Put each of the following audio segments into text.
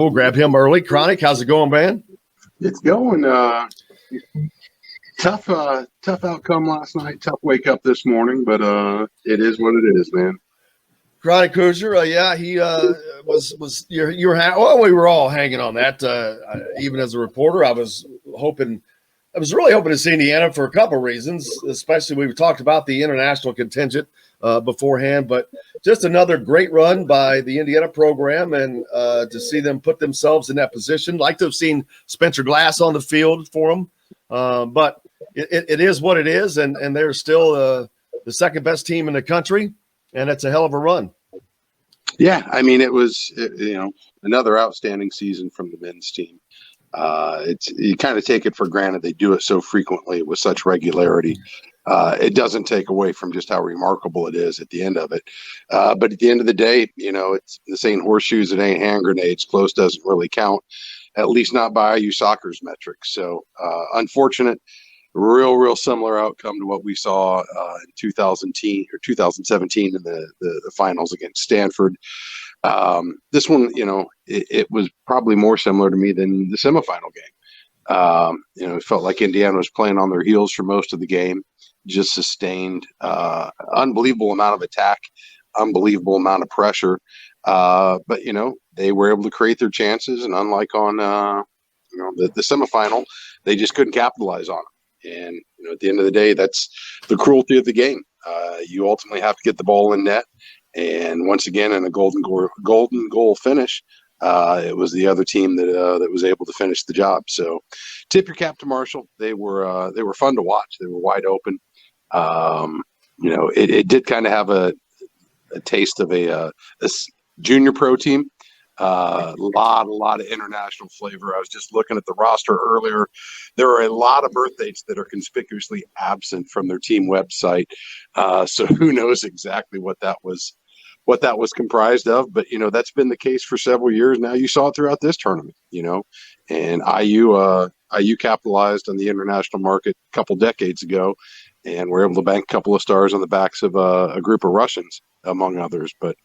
We'll grab him early. Chronic, how's it going, man? It's going. Tough outcome last night. Tough wake up this morning, but it is what it is, man. Chronic Hoosier, yeah, he was. We were all hanging on that. Even as a reporter, I was really hoping to see Indiana for a couple of reasons, especially we talked about the international contingent beforehand, but just another great run by the Indiana program, and to see them put themselves in that position. Like to have seen Spencer Glass on the field for them, but it is what it is, and they're still the second best team in the country, and it's a hell of a run. Yeah, I mean, it was another outstanding season from the men's team. You kind of take it for granted they do it so frequently with such regularity. It doesn't take away from just how remarkable it is at the end of it. But at the end of the day, this ain't horseshoes, it ain't hand grenades. Close doesn't really count, at least not by IU soccer's metrics. So unfortunate, real similar outcome to what we saw in 2017 in the finals against Stanford. This one, it was probably more similar to me than the semifinal game. It felt like Indiana was playing on their heels for most of the game, just sustained unbelievable amount of attack, unbelievable amount of pressure. But they were able to create their chances, and unlike on the semifinal, they just couldn't capitalize on them. And at the end of the day, that's the cruelty of the game. You ultimately have to get the ball in net. And once again, in a golden goal finish, it was the other team that was able to finish the job. So, tip your cap to Marshall. They were fun to watch. They were wide open. It did kind of have a taste of a junior pro team. A lot of international flavor. I was just looking at the roster earlier. There are a lot of birth dates that are conspicuously absent from their team website. So who knows exactly what that was comprised of, but that's been the case for several years now. You saw it throughout this tournament, and IU capitalized on the international market a couple decades ago, and were able to bank a couple of stars on the backs of a group of Russians, among others. But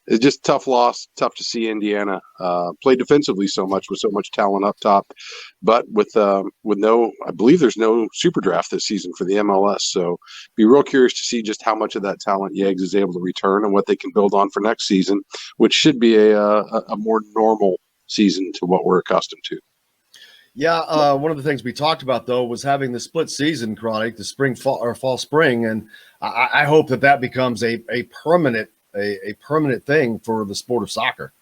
it's just a tough loss. Tough to see Indiana play defensively so much with so much talent up top, but with no, I believe there's no super draft this season for the MLS. So be real curious to see just how much of that talent Yeggs is able to return and what they can build on for next season, which should be a more normal season to what we're accustomed to. Yeah, one of the things we talked about, though, was having the split season, Chronic, the fall-spring, and I hope that becomes a permanent thing for the sport of soccer.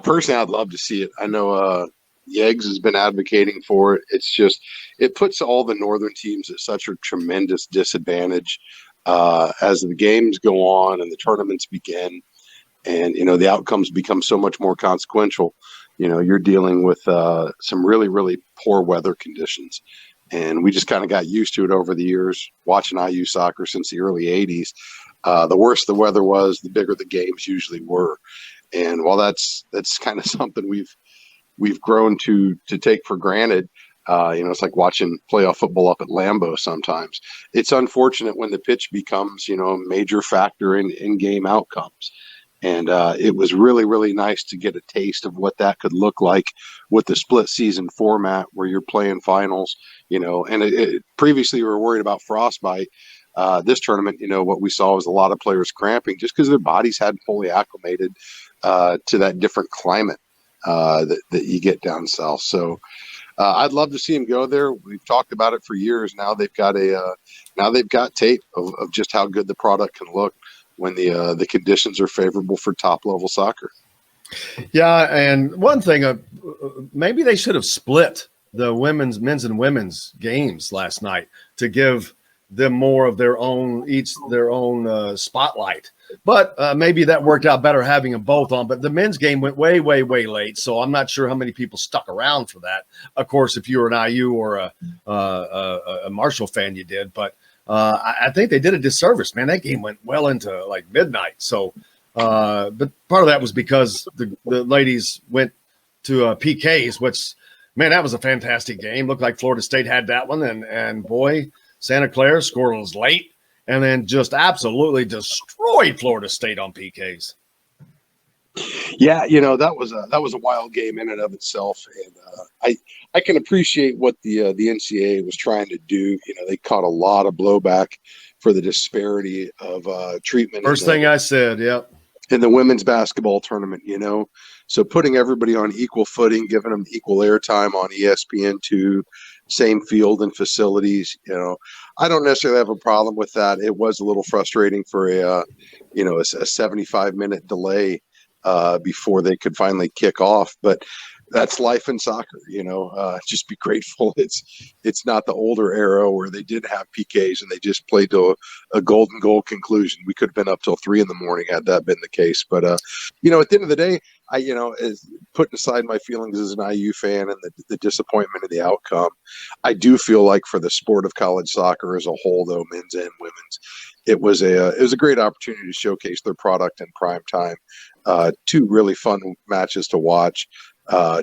Personally, I'd love to see it. I know Yeggs has been advocating for it. It's just it puts all the northern teams at such a tremendous disadvantage as the games go on and the tournaments begin, and the outcomes become so much more consequential. You're dealing with some really poor weather conditions, and we just kind of got used to it over the years watching IU soccer since the early 80s. The worse the weather was, the bigger the games usually were. And while that's kind of something we've grown to take for granted, it's like watching playoff football up at Lambeau sometimes. It's unfortunate when the pitch becomes, a major factor in game outcomes. And it was really nice to get a taste of what that could look like with the split season format where you're playing finals, and previously we were worried about frostbite. This tournament, what we saw was a lot of players cramping just because their bodies hadn't fully acclimated to that different climate that you get down south. So I'd love to see him go there. We've talked about it for years. Now they've got tape of just how good the product can look when the conditions are favorable for top level soccer. Yeah, and one thing, maybe they should have split the men's and women's games last night to give them more of their own spotlight. But maybe that worked out better having them both on. But the men's game went way late, so I'm not sure how many people stuck around for that. Of course, if you were an IU or a Marshall fan, you did. But I think they did a disservice, man. That game went well into like midnight. So, but part of that was because the ladies went to PKs, which, man, that was a fantastic game. Looked like Florida State had that one, and boy, Santa Clara scored was late, and then just absolutely destroyed Florida State on PKs. Yeah, that was a wild game in and of itself, and I can appreciate what the NCAA was trying to do. They caught a lot of blowback for the disparity of treatment First thing I said, yep. in the women's basketball tournament. So putting everybody on equal footing, giving them equal airtime on ESPN2, same field and facilities. I don't necessarily have a problem with that. It was a little frustrating for a 75-minute delay before they could finally kick off. But that's life in soccer, just be grateful it's not the older era where they did have PKs and they just played to a golden goal conclusion. We could have been up till 3 a.m. had that been the case. But, at the end of the day, as putting aside my feelings as an IU fan and the disappointment of the outcome, I do feel like for the sport of college soccer as a whole, though, men's and women's, it was a great opportunity to showcase their product in prime time. Two really fun matches to watch,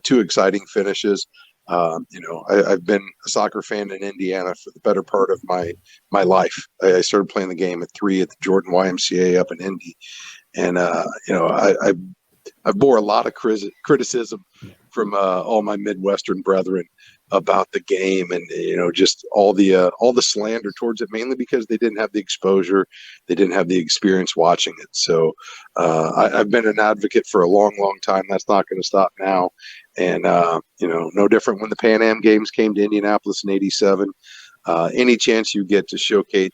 two exciting finishes. I've been a soccer fan in Indiana for the better part of my life. I started playing the game at 3 at the Jordan YMCA up in Indy, and I bore a lot of criticism from all my Midwestern brethren about the game, and just all the slander towards it, mainly because they didn't have the exposure, they didn't have the experience watching it. So I've been an advocate for a long, long time. That's not going to stop now. And no different when the Pan Am Games came to Indianapolis in '87. Any chance you get to showcase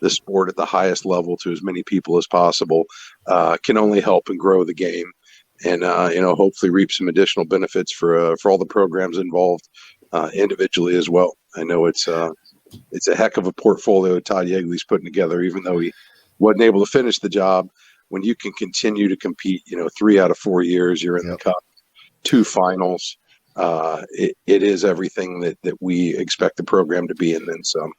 the sport at the highest level to as many people as possible can only help and grow the game, and hopefully reap some additional benefits for all the programs involved individually as well. I know it's a heck of a portfolio Todd Yeagley's putting together, even though he wasn't able to finish the job. When you can continue to compete, 3 out of 4 years you're in the Cup, 2 finals. It is everything that we expect the program to be, and then some.